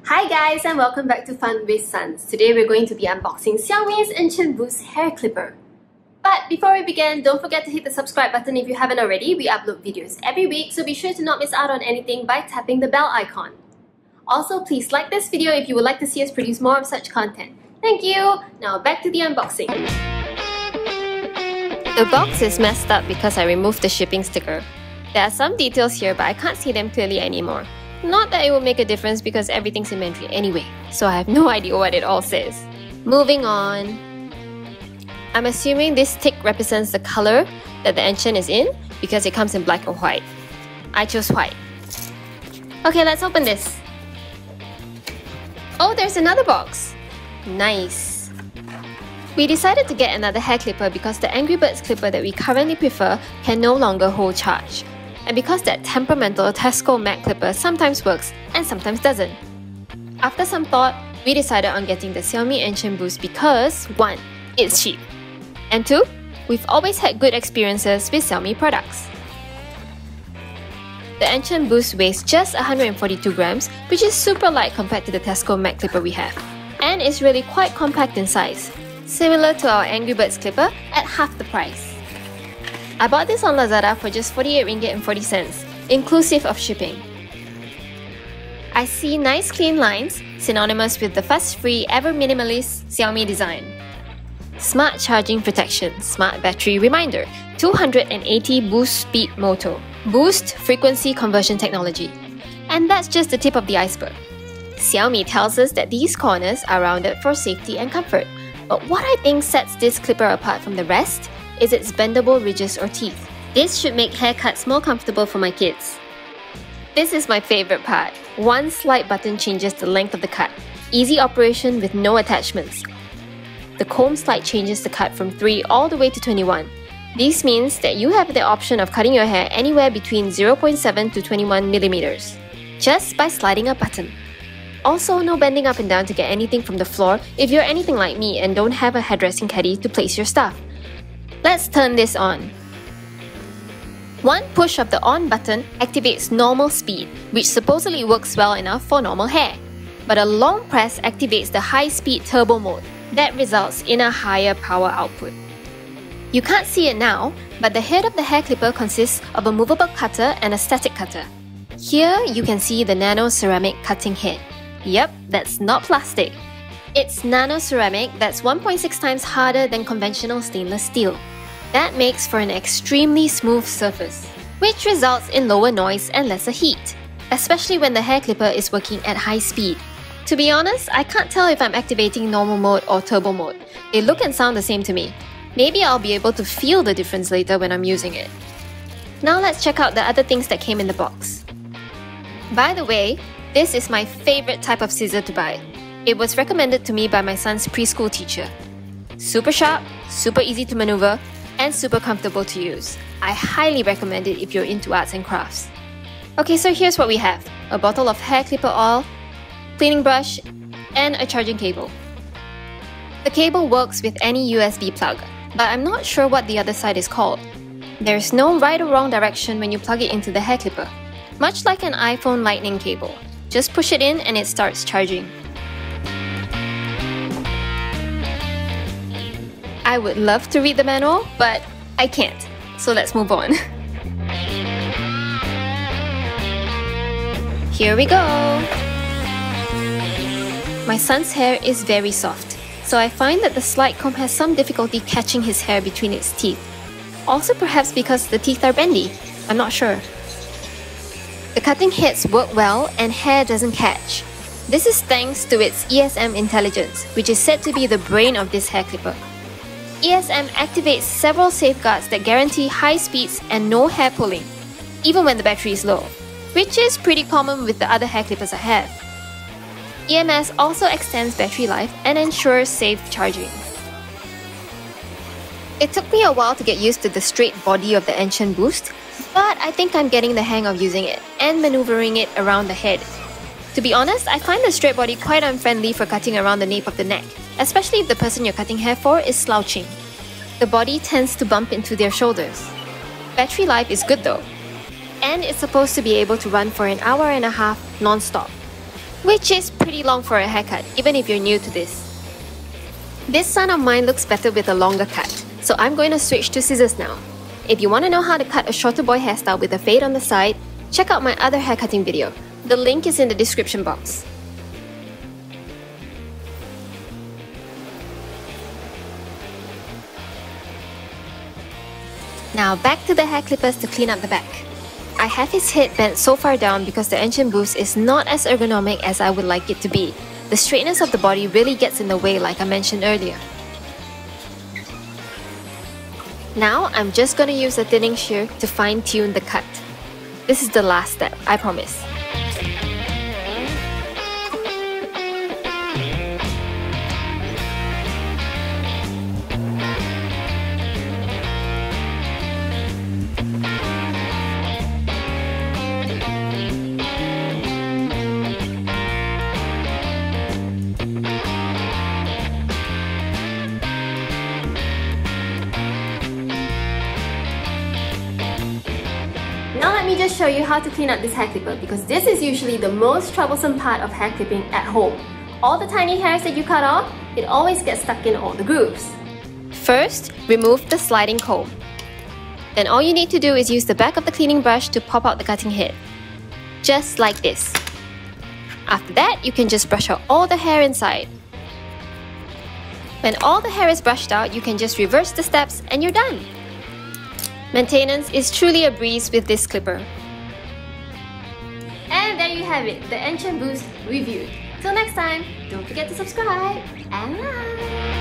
Hi guys, and welcome back to Fun with Sons. Today we're going to be unboxing XIAOMI's Enchen Boost hair clipper. But before we begin, don't forget to hit the subscribe button if you haven't already. We upload videos every week, so be sure to not miss out on anything by tapping the bell icon. Also, please like this video if you would like to see us produce more of such content. Thank you! Now back to the unboxing. The box is messed up because I removed the shipping sticker. There are some details here, but I can't see them clearly anymore. Not that it will make a difference because everything's inventory anyway, so I have no idea what it all says. Moving on. I'm assuming this tick represents the color that the Enchen is in because it comes in black or white. I chose white. Okay, let's open this. Oh, there's another box. Nice. We decided to get another hair clipper because the Angry Birds clipper that we currently prefer can no longer hold charge. And because that temperamental Tesco Mac clipper sometimes works and sometimes doesn't. After some thought, we decided on getting the XIAOMI Enchen Boost because 1. It's cheap, and 2. We've always had good experiences with XIAOMI products. The Enchen Boost weighs just 142 grams, which is super light compared to the Tesco Mac clipper we have, and is really quite compact in size, similar to our Angry Birds clipper at half the price. I bought this on Lazada for just 48 ringgit and 40 cents, inclusive of shipping. I see nice clean lines, synonymous with the fuss-free, ever-minimalist XIAOMI design. Smart charging protection, smart battery reminder, 280 boost speed motor, boost frequency conversion technology. And that's just the tip of the iceberg. XIAOMI tells us that these corners are rounded for safety and comfort, but what I think sets this clipper apart from the rest is its bendable ridges or teeth. This should make haircuts more comfortable for my kids. This is my favorite part. One slight button changes the length of the cut. Easy operation with no attachments. The comb slide changes the cut from 3 all the way to 21. This means that you have the option of cutting your hair anywhere between 0.7 to 21 millimeters, just by sliding a button. Also, no bending up and down to get anything from the floor if you're anything like me and don't have a hairdressing caddy to place your stuff. Let's turn this on. One push of the on button activates normal speed, which supposedly works well enough for normal hair. But a long press activates the high-speed turbo mode. That results in a higher power output. You can't see it now, but the head of the hair clipper consists of a movable cutter and a static cutter. Here you can see the nano ceramic cutting head. Yep, that's not plastic. It's nano ceramic that's 1.6 times harder than conventional stainless steel. That makes for an extremely smooth surface, which results in lower noise and lesser heat, especially when the hair clipper is working at high speed. To be honest, I can't tell if I'm activating normal mode or turbo mode. They look and sound the same to me. Maybe I'll be able to feel the difference later when I'm using it. Now let's check out the other things that came in the box. By the way, this is my favorite type of scissor to buy. It was recommended to me by my son's preschool teacher. Super sharp, super easy to maneuver, and super comfortable to use. I highly recommend it if you're into arts and crafts. Okay, so here's what we have. A bottle of hair clipper oil, cleaning brush, and a charging cable. The cable works with any USB plug, but I'm not sure what the other side is called. There's no right or wrong direction when you plug it into the hair clipper. Much like an iPhone lightning cable. Just push it in and it starts charging. I would love to read the manual, but I can't. So let's move on. Here we go! My son's hair is very soft, so I find that the slide comb has some difficulty catching his hair between its teeth. Also perhaps because the teeth are bendy, I'm not sure. The cutting heads work well and hair doesn't catch. This is thanks to its ESM intelligence, which is said to be the brain of this hair clipper. ESM activates several safeguards that guarantee high speeds and no hair pulling, even when the battery is low, which is pretty common with the other hair clippers I have. EMS also extends battery life and ensures safe charging. It took me a while to get used to the straight body of the Enchen Boost, but I think I'm getting the hang of using it and maneuvering it around the head. To be honest, I find the straight body quite unfriendly for cutting around the nape of the neck, especially if the person you're cutting hair for is slouching. The body tends to bump into their shoulders. Battery life is good though, and it's supposed to be able to run for an hour and a half non-stop. which is pretty long for a haircut, even if you're new to this. This son of mine looks better with a longer cut, so I'm going to switch to scissors now. If you want to know how to cut a shorter boy hairstyle with a fade on the side, check out my other haircutting video. The link is in the description box. Now back to the hair clippers to clean up the back. I have his head bent so far down because the Encheen Boost is not as ergonomic as I would like it to be. The straightness of the body really gets in the way like I mentioned earlier. Now I'm just going to use a thinning shear to fine-tune the cut. This is the last step, I promise. Now let me just show you how to clean up this hair clipper, because this is usually the most troublesome part of hair clipping at home. All the tiny hairs that you cut off, it always gets stuck in all the grooves. First, remove the sliding comb. Then all you need to do is use the back of the cleaning brush to pop out the cutting head. Just like this. After that, you can just brush out all the hair inside. When all the hair is brushed out, you can just reverse the steps and you're done. Maintenance is truly a breeze with this clipper. And there you have it, the Encheen Boost reviewed. Till next time, don't forget to subscribe and like!